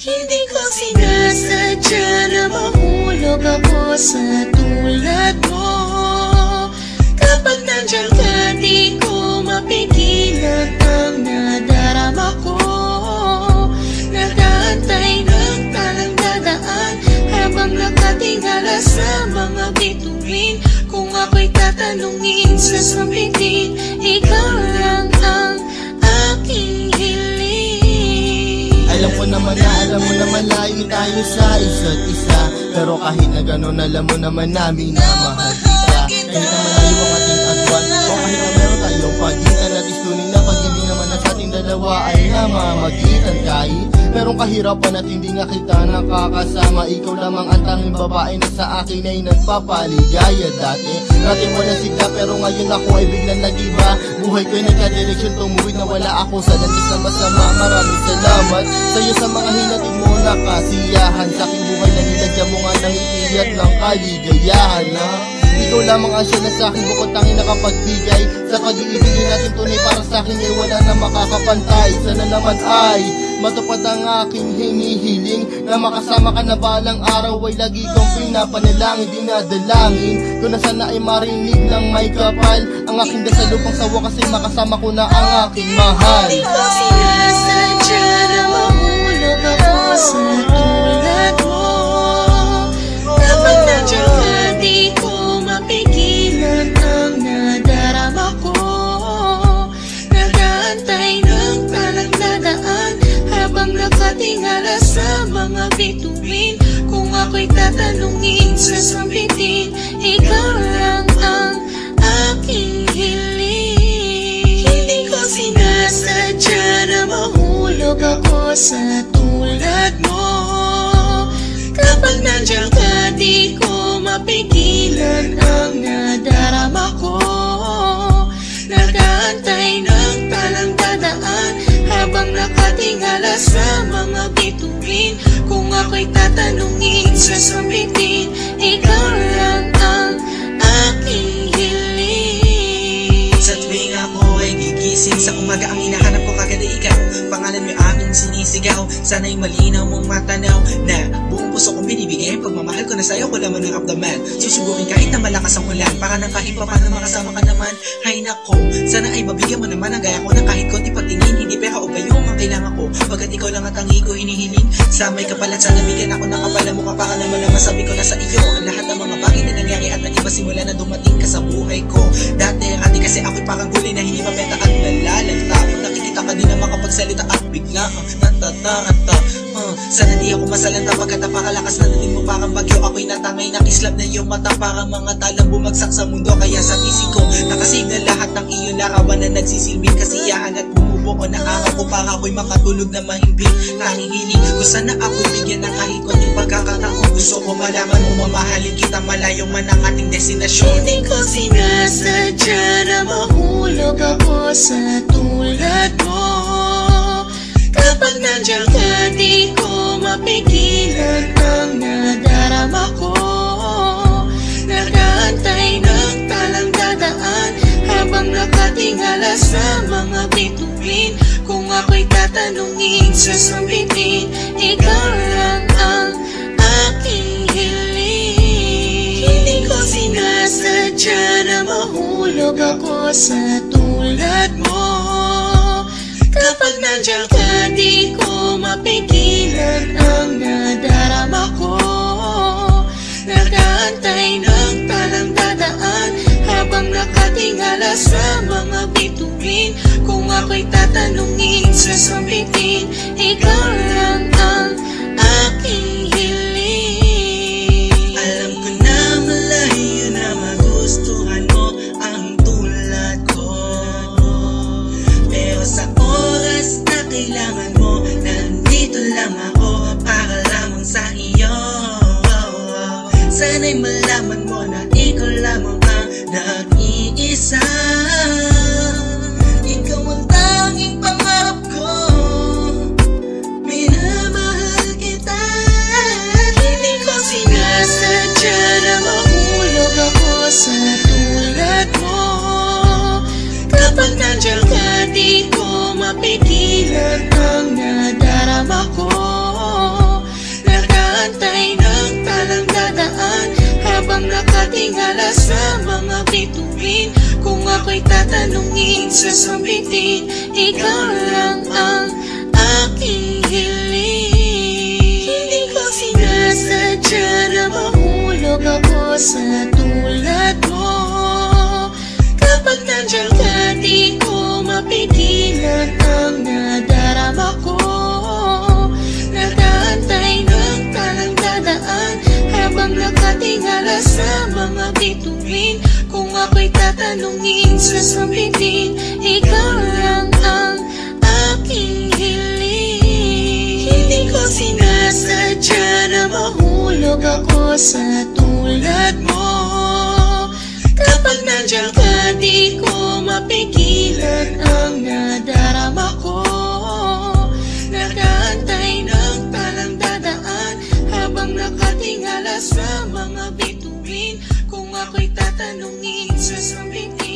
Hindi ko sinasadya na mahulog ako sa tulad mo. Kapag nandiyan ka, di ko mapigilan ang nadarama ko. Nag-aantay ng talang dadaan habang nakatingala sa mga bituin. Kung ako'y tatanungin, sasabihin, ikaw lang ang aking hiling. Alam mo naman layo tayo sa isa't isa, pero kahit na gano'n alam mo naman namin na mahal kita. Kahit na malayo ang ating agwan, o kahit na meron tayong pagitan, at istunin na pag hindi naman na sa ating dalawa ay namamagitan. Kahit merong kahirapan at hindi nga kita nakakasama, ikaw lamang ang tanging babae na sa akin ay nagpapaligaya. Dati wala sigla pero ngayon ako ay biglang nag-iba. Buhay ko'y nagka-direksyon, tumuwid na wala ako sa landas na masama. Maraming salamat sa'yo sa mga hinatid mo na kasiyahan. Sa aking buhay na nilagyan mo nga ng ipiyat ng kaligayahan na ikaw lamang ang siya na sa akin bukod tanging nakapagbigay. Sa pag-iibigin natin tunay para sa akin ay wala na makakapantay. Sana naman ay matupad ang aking hinihiling, na makasama ka na balang araw ay lagi kong pinapanalangin. Dinadalangin ko na sana ay marinig ng may kapal ang aking dasal upang sa wakas ay makasama ko na ang aking mahal. Hindi ko sinasadya na mahulog ako sa tulad mo. Kapag nandiyan ka, di ko mapigilan ang nadarama ko. Nag-aantay ng talang dadaan habang nakatingala sa mga bituin. Kung ako'y tatanungin, sasabihin, ikaw lang ang aking hiling. Hindi ko sinasadya na mahulog ako sa tulad mo. Kapag nandiyan ka, di ko mapigilan ang nadarama ko. Nag-aantay ng talang dadaan habang nakatingala sa mga bituin. Kung ako'y tatanungin, sasabihin, ikaw lang ang aking hiling. Sa tuwing ako ay gigising sa umaga, ang hinahanap ko kagad ay ikaw. Pangalan mo aming sinisigaw, sana'y malinaw mong matanaw na buong puso kong binibigay. Pagmamahal ko na sa'yo, ko laman ng abdomen. Susubukin kahit na malakas ang ulan, para nang kahit pa paano makasama ka naman. Hay nako, sana ay mabigyan mo naman ang gaya ko ng kahit konti pagtingin. Hindi pera o gayo ang kailangan ko, pagkat ikaw lang at tangi ko hinihiling. Sa may kapalat, sana bigyan ako ng kapala mo. Para naman na masabi ko na sa iyo ang lahat ng mga bagay na nangyari at nag-iba simula na dumating ka sa buhay ko. Dati kasi ako'y parang gulay na hindi mabenta at nalalanta. Nakikita ka din na makapagsalita at bigla natatarata. Sana di ako masalanta pagkat napakalakas na dating mo parang bagyo. Ako'y natangay, nakislap na iyong mata, parang mga talang bumagsak sa mundo. Kaya sa isip ko, nakasave na lahat ng iyong larawan na nagsisilbing kasiyahan at bumubuo na araw ko para ako'y makatulog na mahimbing. Nangingiling ko sana ako'y bigyan ng kahit konting pagkakataon. Gusto ko malaman mo mamahalin kita, malayo man ang ating destinasyon. Hindi ko sinasadya na mahulog ako sa tulad mo. Kapag nandiyan ka, di ko mapigilan ang nadarama ko. Nag-aantay ng talang dadaan habang nakatingala sa mga bituin. Kung ako'y tatanungin, sasabihin, ikaw lang ang aking hiling. Hindi ko sinasadya na mahulog ako sa tulad mo. Kapag nandiyan ka, di ko mapigilan ang nadarama ko. Nag-aantay ng talang dadaan habang nakatingala sa mga bituin. Kung ako'y tatanungin, sasabihin, ikaw lang ang aking hiling. Alam ko na malayo na magustuhan mo ang tulad ko, pero sa oras na kailangan mo, nandito lang ako para lamang sa iyo. Sana'y malaman mo na ikaw lamang ang nag-iisa. Ikaw ang tanging pangarap ko, minamahal nakatingala sa mga bituin. Kung ako'y tatanungin, sasabitin, ikaw lang ang aking hiling. Hindi ko sinasadya na mahulog ako sa tulad mo. Kapag nandiyan ka, di ko mapigilan ang nadarama ko. Nag-aantay ng talang dadaan habang nakatingala sa mga bituin. Kung ako'y tatanungin, sasabitin, ikaw lang ang aking hiling. Hindi ko sinasadya na mahulog ako sa tulad mo. Kapag nandiyan ka, di ko mapigilan ang nadarama ko. Nag-aantay ng talang dadaan habang nakatingala sa mga bituin. Kung ako'y tatanungin, sasabitin,